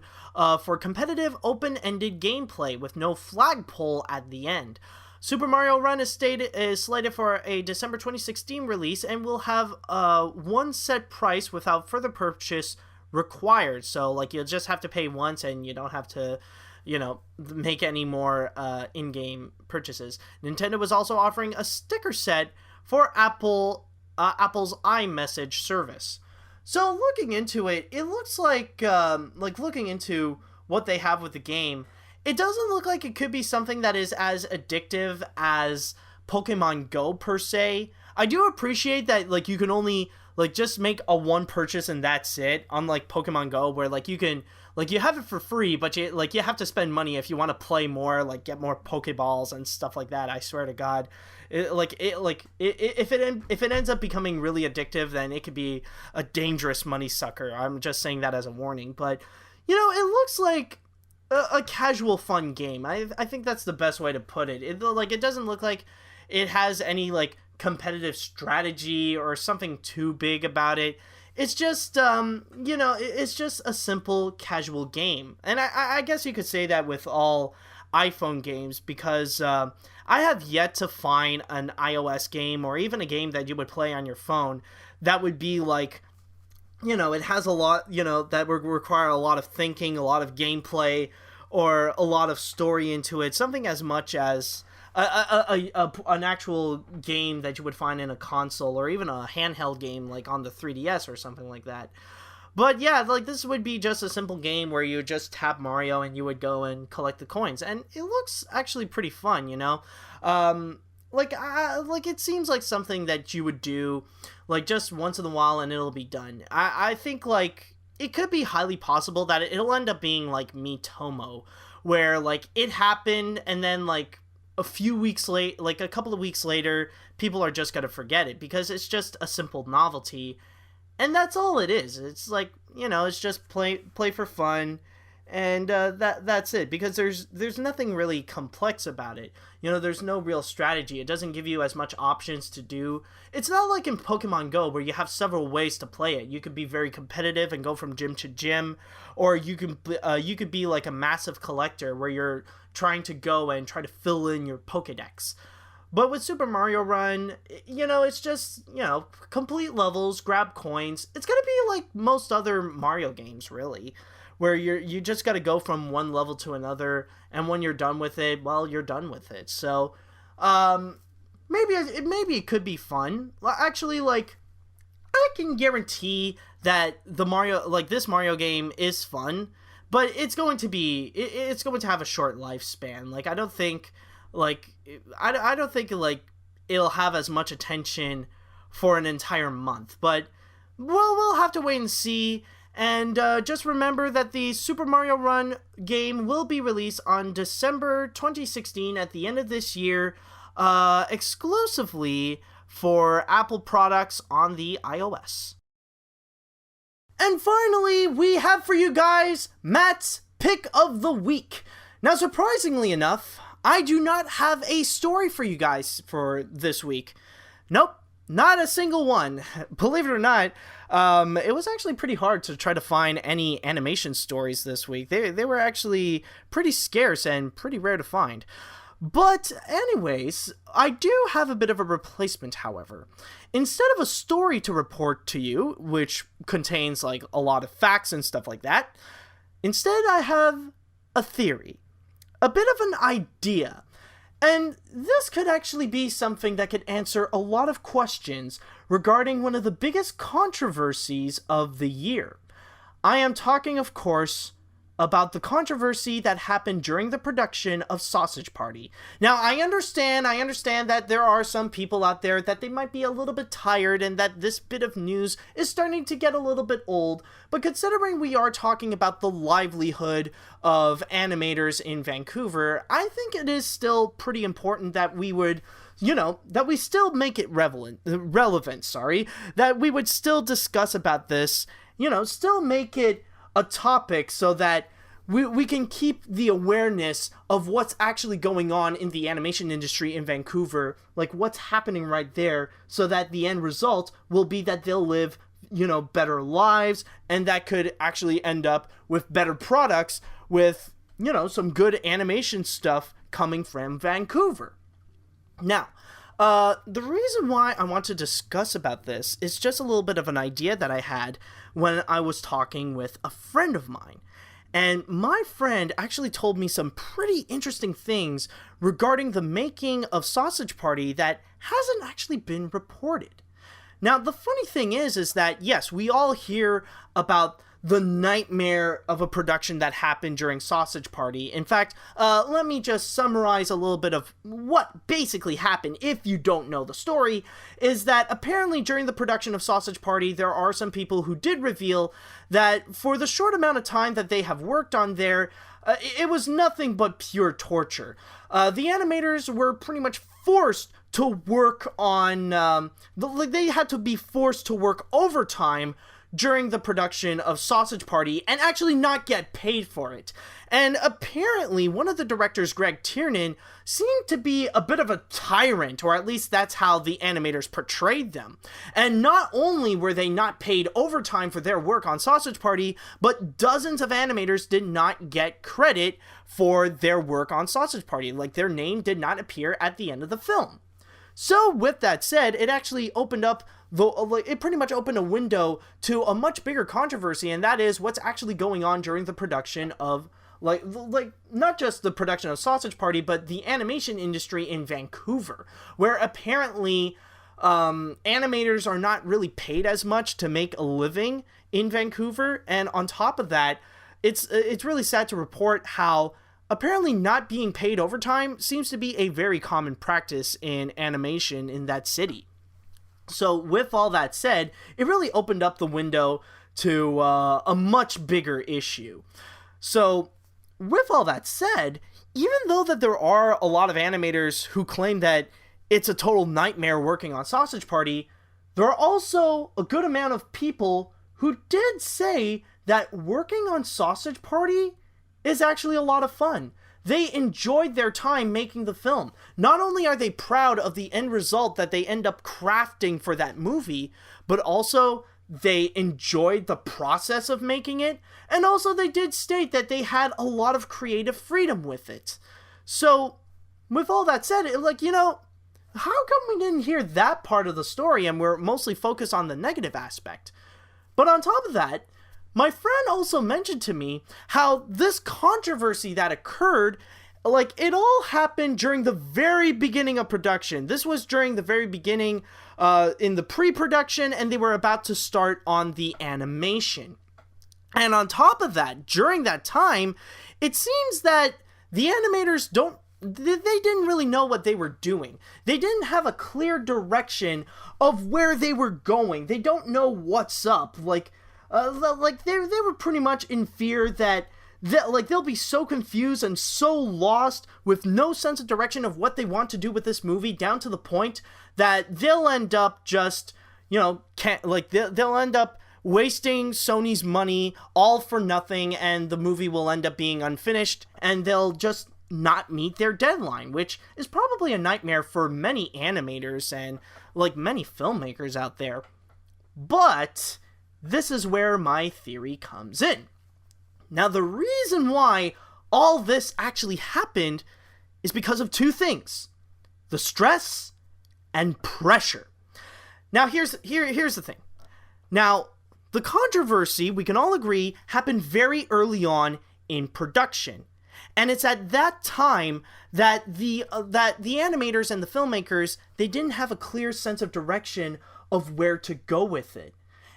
Speaker 1: for competitive, open-ended gameplay with no flagpole at the end. Super Mario Run is slated for a December 2016 release and will have one set price without further purchase required. So, like, you'll just have to pay once and you don't have to, make any more in-game purchases. Nintendo was also offering a sticker set for Apple's iMessage service. So looking into it, it looks like looking into what they have with the game, it doesn't look like it could be something that is as addictive as Pokemon Go per se. I do appreciate that like you can only just make a one purchase and that's it, unlike Pokemon Go where you have it for free, but you have to spend money if you want to play more, get more Pokeballs and stuff like that. I swear to God, if it ends up becoming really addictive, then it could be a dangerous money sucker. I'm just saying that as a warning, but it looks like a casual fun game. I think that's the best way to put it. It doesn't look like it has any competitive strategy or something too big about it. It's just it's just a simple casual game. And I guess you could say that with all iPhone games, because I have yet to find an iOS game or even a game that you would play on your phone that would be it has a lot, that would require a lot of thinking, a lot of gameplay, or a lot of story into it. Something as much as an actual game that you would find in a console, or even a handheld game on the 3DS or something like that. But yeah, this would be just a simple game where you just tap Mario and you would go and collect the coins. And it looks actually pretty fun, it seems like something that you would do just once in a while and it'll be done. I think it could be highly possible that it'll end up being like Miitomo, where it happened and then a few weeks late, a couple of weeks later, people are just gonna forget it because it's just a simple novelty, and that's all it is. It's it's just play for fun, and that's it, because there's nothing really complex about it. There's no real strategy. It doesn't give you as much options to do. It's not like in Pokemon Go where you have several ways to play it. You could be very competitive and go from gym to gym, or you could be like a massive collector where you're trying to go and try to fill in your Pokedex. But with Super Mario Run, it's just, complete levels, grab coins. It's gonna be like most other Mario games, really, where you just got to go from one level to another, and when you're done with it, well, you're done with it. So maybe it could be fun. Actually, like, I can guarantee that this Mario game is fun, but it's going to have a short lifespan. Like, I don't think it'll have as much attention for an entire month. But we'll have to wait and see. And just remember that the Super Mario Run game will be released on December 2016 at the end of this year, exclusively for Apple products on the iOS. And finally, we have for you guys Matt's Pick of the Week. Now, surprisingly enough, I do not have a story for you guys for this week. Nope, not a single one. Believe it or not, it was actually pretty hard to try to find any animation stories this week. They were actually pretty scarce and pretty rare to find. But anyways, I do have a bit of a replacement, however. Instead of a story to report to you, which contains like a lot of facts and stuff like that, instead I have a theory. A bit of an idea. And this could actually be something that could answer a lot of questions regarding one of the biggest controversies of the year. I am talking, of course, about the controversy that happened during the production of Sausage Party. Now, I understand that there are some people out there that they might be a little bit tired and that this bit of news is starting to get a little bit old, but considering we are talking about the livelihood of animators in Vancouver, I think it is still pretty important that we would that we still make it relevant, that we would still discuss about this, still make it a topic so that we can keep the awareness of what's actually going on in the animation industry in Vancouver, like what's happening right there, so that the end result will be that they'll live, better lives, and that could actually end up with better products with, some good animation stuff coming from Vancouver. Now, the reason why I want to discuss about this is just a little bit of an idea that I had when I was talking with a friend of mine. And my friend actually told me some pretty interesting things regarding the making of Sausage Party that hasn't actually been reported. Now, the funny thing is that, yes, we all hear about the nightmare of a production that happened during Sausage Party. In fact, let me just summarize a little bit of what basically happened. If you don't know the story, is that apparently during the production of Sausage Party, there are some people who did reveal that for the short amount of time that they have worked on there, it was nothing but pure torture. The animators were pretty much forced to work on, they had to be forced to work overtime during the production of Sausage Party and actually not get paid for it. And apparently one of the directors, Greg Tiernan, seemed to be a bit of a tyrant, or at least that's how the animators portrayed them. And not only were they not paid overtime for their work on Sausage Party, but dozens of animators did not get credit for their work on Sausage Party. Like, their name did not appear at the end of the film. So with that said, it actually opened up it pretty much opened a window to a much bigger controversy, and that is what's actually going on during the production of like not just the production of Sausage Party, but the animation industry in Vancouver, where apparently animators are not really paid as much to make a living in Vancouver. And on top of that, it's really sad to report how apparently not being paid overtime seems to be a very common practice in animation in that city. So with all that said, it really opened up the window to a much bigger issue. So with all that said, even though that there are a lot of animators who claim that it's a total nightmare working on Sausage Party, there are also a good amount of people who did say that working on Sausage Party is actually a lot of fun. They enjoyed their time making the film. Not only are they proud of the end result that they end up crafting for that movie, but also they enjoyed the process of making it, and also they did state that they had a lot of creative freedom with it. So, with all that said, how come we didn't hear that part of the story and we're mostly focused on the negative aspect? But on top of that, my friend also mentioned to me how this controversy that occurred, like, it all happened during the very beginning of production. This was during the very beginning, in the pre-production, and they were about to start on the animation. And on top of that, during that time, it seems that the animators they didn't really know what they were doing. They didn't have a clear direction of where they were going. They don't know what's up. Like they were pretty much in fear that they'll be so confused and so lost with no sense of direction of what they want to do with this movie, down to the point that they'll end up just, they'll end up wasting Sony's money all for nothing, and the movie will end up being unfinished, and they'll just not meet their deadline, which is probably a nightmare for many animators and, like, many filmmakers out there. But this is where my theory comes in. Now, the reason why all this actually happened is because of two things: the stress and pressure. Now, here's the thing. Now, the controversy, we can all agree, happened very early on in production. And it's at that time that the animators and the filmmakers, they didn't have a clear sense of direction of where to go with it.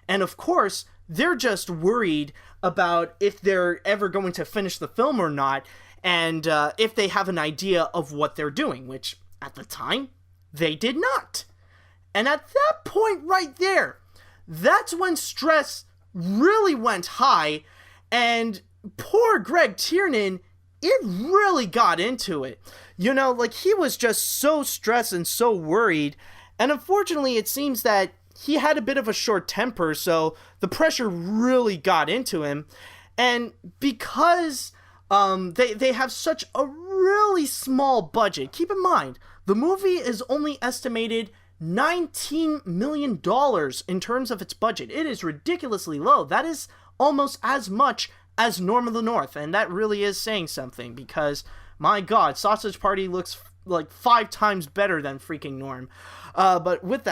Speaker 1: And of course, they're just worried about if they're ever going to finish the film or not, and if they have an idea of what they're doing, which at the time, they did not. And at that point right there, that's when stress really went high, and poor Greg Tiernan, it really got into it. He was just so stressed and so worried, and unfortunately it seems that he had a bit of a short temper, so the pressure really got into him. And because they have such a really small budget, keep in mind, the movie is only estimated $19 million in terms of its budget. It is ridiculously low. That is almost as much as Norm of the North, and that really is saying something, because, my god, Sausage Party looks like 5 times better than freaking Norm. But with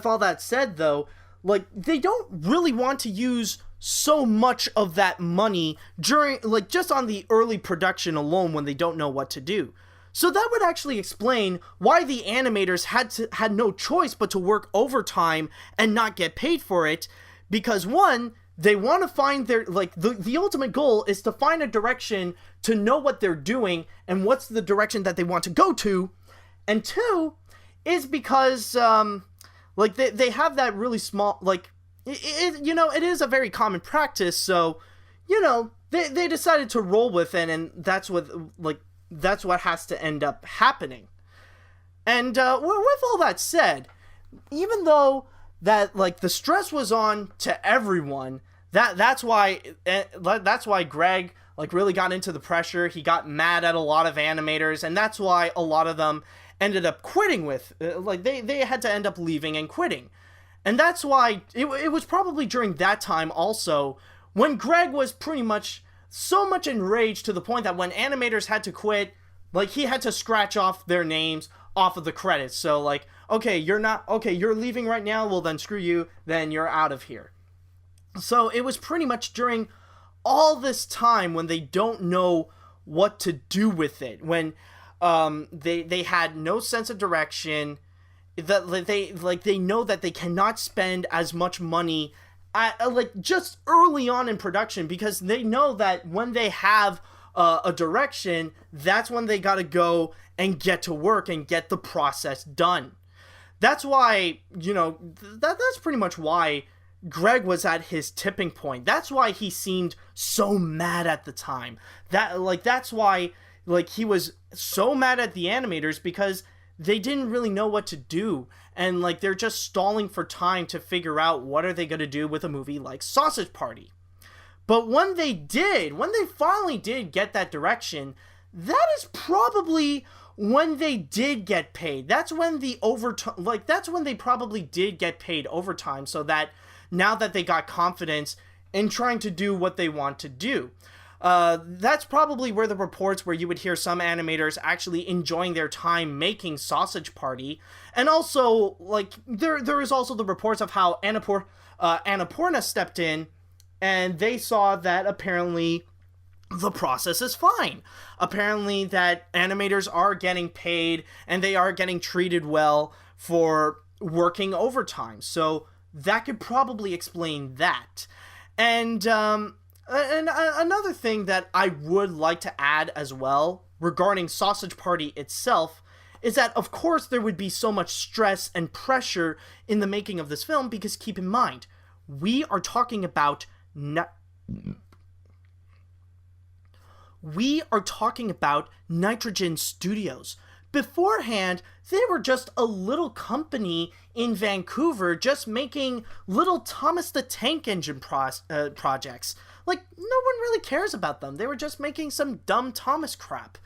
Speaker 1: all that said, though, like, they don't really want to use so much of that money during, like, just on the early production alone when they don't know what to do. So that would actually explain why the animators had no choice but to work overtime and not get paid for it, because one, they want to find their, like, the ultimate goal is to find a direction to know what they're doing and what's the direction that they want to go to, and two, is because, they have that really small, like, it is a very common practice, so, they decided to roll with it, and that's what has to end up happening. And with all that said, even though that, like, the stress was on to everyone, that's why Greg, like, really got into the pressure. He got mad at a lot of animators, and that's why a lot of them ended up quitting they had to end up leaving and quitting. And that's why it was probably during that time also when Greg was pretty much so much enraged to the point that when animators had to quit, like, he had to scratch off their names off of the credits. So, like, you're leaving right now, well then screw you, then you're out of here. So it was pretty much during all this time when they don't know what to do with it, when they had no sense of direction, that they know that they cannot spend as much money just early on in production, because they know that when they have a direction, that's when they gotta go and get to work and get the process done. That's why, that's pretty much why Greg was at his tipping point. That's why he seemed so mad at the time. That's why, like, he was so mad at the animators, because they didn't really know what to do, and, like, they're just stalling for time to figure out what are they going to do with a movie like Sausage Party. But when they finally did get that direction, that is probably when they did get paid. That's when that's when they probably did get paid overtime, so that now that they got confidence in trying to do what they want to do. That's probably where the reports where you would hear some animators actually enjoying their time making Sausage Party. And also, like, there is also the reports of how Annapurna stepped in and they saw that apparently the process is fine. Apparently that animators are getting paid and they are getting treated well for working overtime. So that could probably explain that. And another thing that I would like to add as well regarding Sausage Party itself is that, of course, there would be so much stress and pressure in the making of this film, because keep in mind, we are talking about Nitrogen Studios. Beforehand, they were just a little company in Vancouver just making little Thomas the Tank Engine projects. Like, no one really cares about them. They were just making some dumb Thomas crap.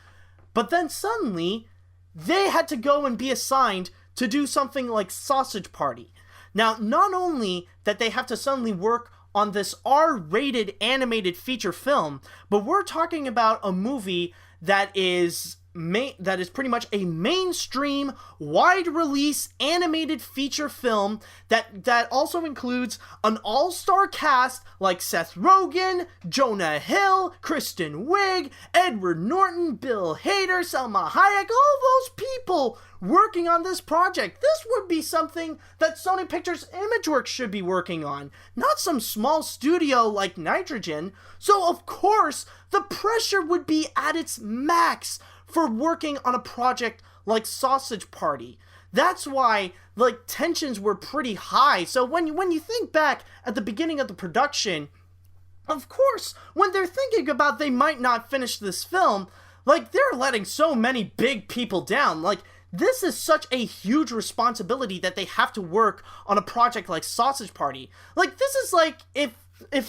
Speaker 1: But then suddenly, they had to go and be assigned to do something like Sausage Party. Now, not only that they have to suddenly work on this R-rated animated feature film, but we're talking about a movie that is pretty much a mainstream, wide-release animated feature film that also includes an all-star cast like Seth Rogen, Jonah Hill, Kristen Wiig, Edward Norton, Bill Hader, Selma Hayek, all those people working on this project. This would be something that Sony Pictures Imageworks should be working on, not some small studio like Nitrogen. So of course, the pressure would be at its max for working on a project like Sausage Party. That's why, like, tensions were pretty high. So when you think back at the beginning of the production, of course, when they're thinking about they might not finish this film, like, they're letting so many big people down. Like, this is such a huge responsibility that they have to work on a project like Sausage Party. Like, this is like if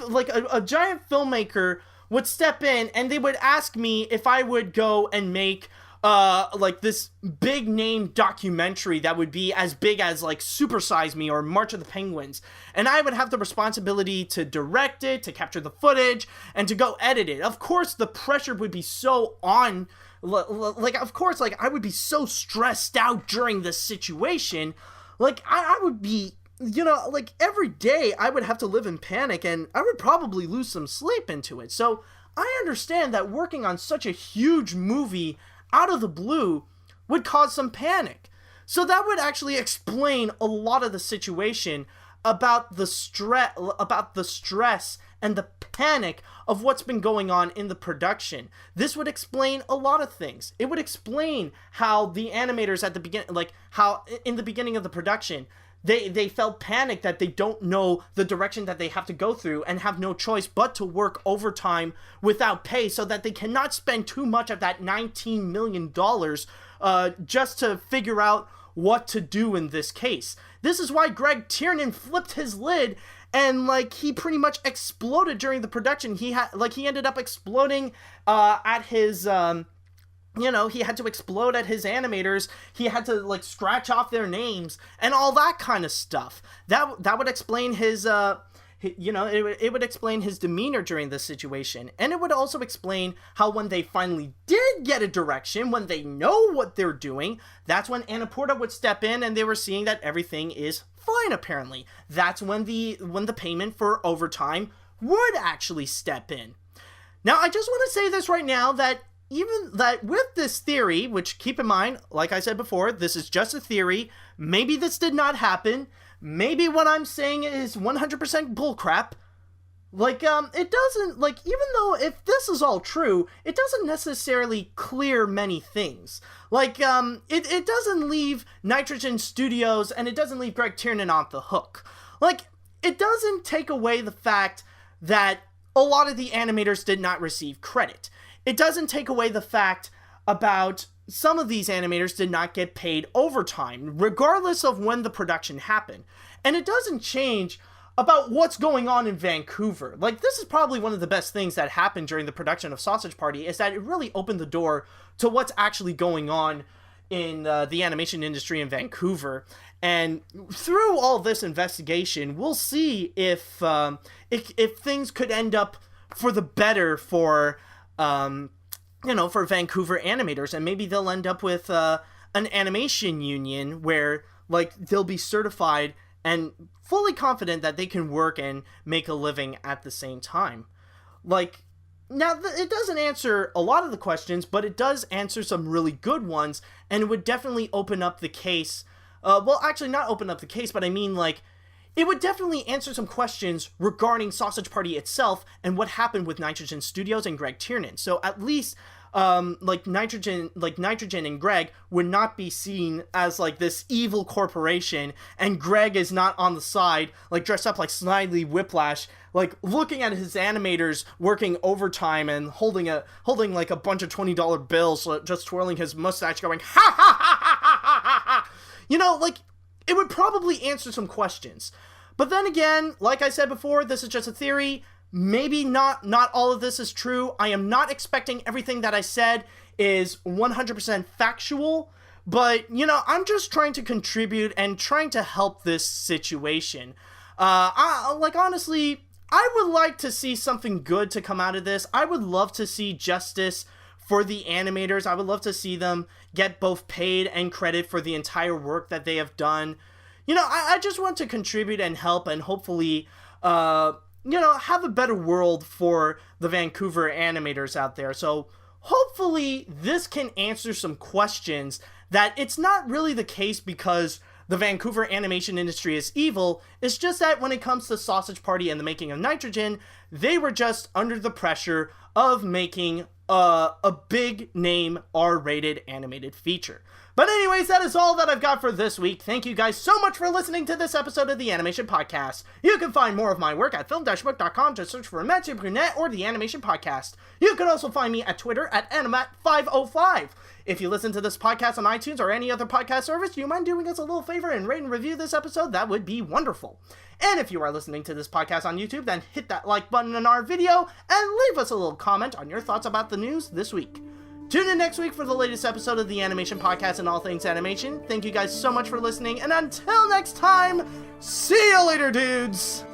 Speaker 1: like a giant filmmaker would step in and they would ask me if I would go and make like this big name documentary that would be as big as like Super Size Me or March of the Penguins, and I would have the responsibility to direct it, to capture the footage, and to go edit it. Of course the pressure would be so on, like, of course, like, I would be so stressed out during this situation. Like, I would be, you know, like, every day I would have to live in panic, and I would probably lose some sleep into it. So I understand that working on such a huge movie out of the blue would cause some panic. So that would actually explain a lot of the situation about the stress and the panic of what's been going on in the production. This would explain a lot of things. It would explain how the animators at the beginning, like, how in the beginning of the production, they felt panicked that they don't know the direction that they have to go through and have no choice but to work overtime without pay, so that they cannot spend too much of that $19 million just to figure out what to do in this case. This is why Greg Tiernan flipped his lid and, like, he pretty much exploded during the production. He ended up exploding at his he had to explode at his animators. He had to, like, scratch off their names and all that kind of stuff. That would explain his it would explain his demeanor during this situation. And it would also explain how when they finally did get a direction, when they know what they're doing, that's when Annapurna would step in and they were seeing that everything is fine, apparently. That's when the payment for overtime would actually step in. Now, I just want to say this right now, that even that with this theory, which, keep in mind, like I said before, this is just a theory. Maybe this did not happen. Maybe what I'm saying is 100% bullcrap. Like, it doesn't, like, even though if this is all true, it doesn't necessarily clear many things. Like, it doesn't leave Nitrogen Studios and it doesn't leave Greg Tiernan off the hook. Like, it doesn't take away the fact that a lot of the animators did not receive credit. It doesn't take away the fact about some of these animators did not get paid overtime, regardless of when the production happened. And it doesn't change about what's going on in Vancouver. Like, this is probably one of the best things that happened during the production of Sausage Party, is that it really opened the door to what's actually going on in the animation industry in Vancouver. And through all this investigation, we'll see if things could end up for the better for for Vancouver animators, and maybe they'll end up with an animation union where, like, they'll be certified and fully confident that they can work and make a living at the same time. Like, now, it doesn't answer a lot of the questions, but it does answer some really good ones, and it would definitely open up the case. Well, actually, not open up the case, but I mean, like, it would definitely answer some questions regarding Sausage Party itself and what happened with Nitrogen Studios and Greg Tiernan. So at least, like Nitrogen and Greg would not be seen as like this evil corporation, and Greg is not on the side, like dressed up like Snidely Whiplash, like looking at his animators working overtime and holding like a bunch of $20 bills, just twirling his mustache, going ha ha ha ha ha ha ha. You know, like, it would probably answer some questions. But then again, like I said before, this is just a theory. Maybe not all of this is true. I am not expecting everything that I said is 100% factual, but, you know, I'm just trying to contribute and trying to help this situation. Honestly, I would like to see something good to come out of this. I would love to see justice for the animators. I would love to see them get both paid and credit for the entire work that they have done. You know, I just want to contribute and help and hopefully, you know, have a better world for the Vancouver animators out there. So hopefully this can answer some questions that it's not really the case because the Vancouver animation industry is evil. It's just that when it comes to Sausage Party and the making of Nitrogen, they were just under the pressure of making a big name R-rated animated feature. But anyways, that is all that I've got for this week. Thank you guys so much for listening to this episode of the Animation Podcast. You can find more of my work at film-book.com. Just search for Matthew Brunette or the Animation Podcast. You can also find me at Twitter at Animat505. If you listen to this podcast on iTunes or any other podcast service, do you mind doing us a little favor and rate and review this episode? That would be wonderful. And if you are listening to this podcast on YouTube, then hit that like button in our video and leave us a little comment on your thoughts about the news this week. Tune in next week for the latest episode of the Animation Podcast and all things animation. Thank you guys so much for listening, and until next time, see you later, dudes!